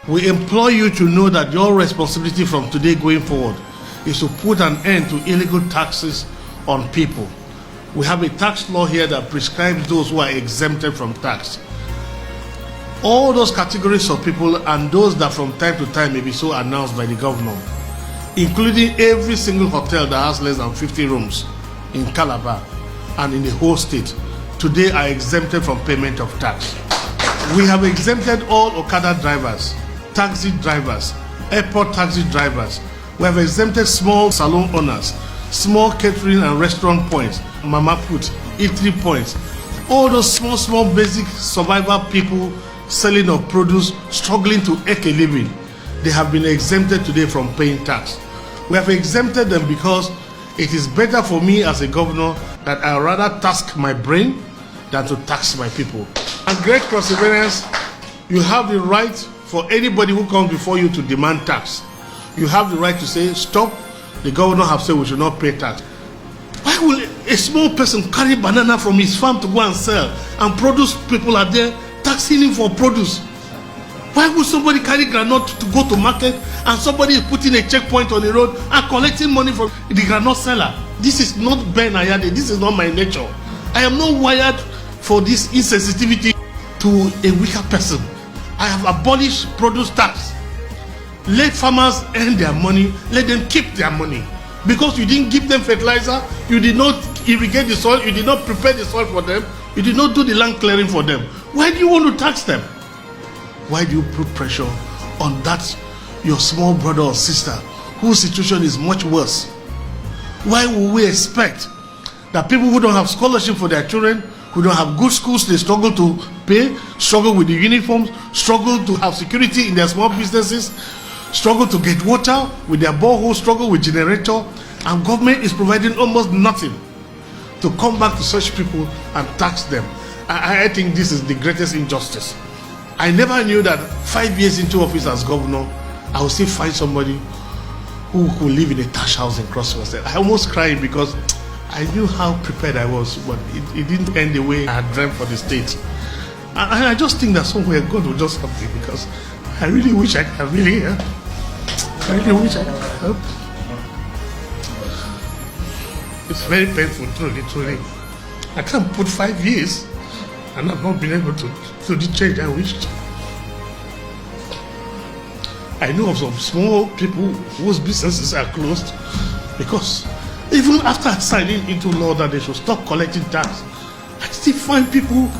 We implore you to know that your responsibility from today going forward is to put an end to illegal taxes on people. We have a tax law here that prescribes those who are exempted from tax. All those categories of people and those that from time to time may be so announced by the governor, including every single hotel that has less than 50 rooms in Calabar and in the whole state, today are exempted from payment of tax. We have exempted all Okada drivers, taxi drivers, airport taxi drivers. We have exempted small salon owners, small catering and restaurant points, mama put, eatery points. All those small basic survival people selling of produce, struggling to make a living, they have been exempted today from paying tax. We have exempted them because it is better for me as a governor that I rather tax my brain than to tax my people. And Great Cross Riverians, you have the right for anybody who comes before you to demand tax. You have the right to say, stop, the governor have said we should not pay tax. Why will a small person carry banana from his farm to go and sell, and produce people are there taxing him for produce? Why would somebody carry groundnut to go to market and somebody is putting a checkpoint on the road and collecting money from the groundnut seller? This is not Ben Ayade, this is not my nature. I am not wired for this insensitivity to a weaker person. I have abolished produce tax. Let farmers earn their money, let them keep their money. Because you didn't give them fertilizer, you did not irrigate the soil, you did not prepare the soil for them, you did not do the land clearing for them. Why do you want to tax them? Why do you put pressure on that your small brother or sister whose situation is much worse? Why will we expect that people who don't have scholarship for their children, who don't have good schools, they struggle to pay, struggle with the uniforms, struggle to have security in their small businesses, struggle to get water with their borehole, struggle with generator, and government is providing almost nothing to come back to such people and tax them? I think this is the greatest injustice. I never knew that 5 years into office as governor, I would still find somebody who could live in a thatch house in Cross River. I almost cried because I knew how prepared I was, but it didn't end the way I had dreamt for the state. And I just think that somewhere God will just help me, because I really wish I could really help. I really wish I could help. It's very painful, truly. I can't put 5 years and I've not been able to do the change I wished. I know of some small people whose businesses are closed because even after signing into law that they should stop collecting tax, I still find people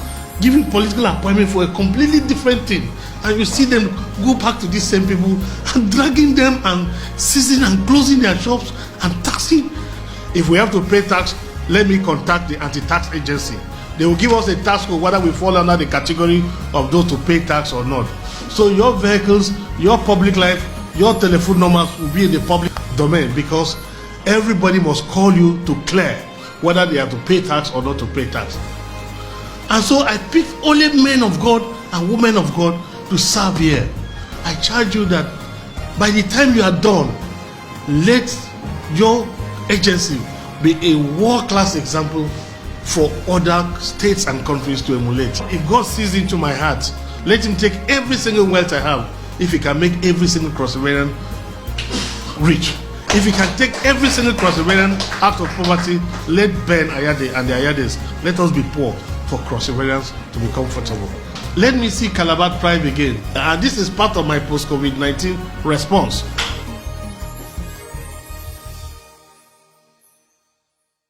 giving political appointment for a completely different thing. And you see them go back to these same people and dragging them and seizing and closing their shops and taxing. If we have to pay tax, let me contact the anti-tax agency. They will give us a tax code whether we fall under the category of those to pay tax or not. So your vehicles, your public life, your telephone numbers will be in the public domain, because everybody must call you to clear whether they have to pay tax or not to pay tax. And so I pick only men of God and women of God to serve here. I charge you that by the time you are done, let your agency be a world-class example for other states and countries to emulate. If God sees into my heart, let him take every single wealth I have. If he can make every single Cross Riverian rich, if he can take every single Cross Riverian out of poverty, let Ben Ayade and the Ayades, let us be poor for Cross Riverians to be comfortable. Let me see Calabar thrive again. And this is part of my post-COVID-19 response.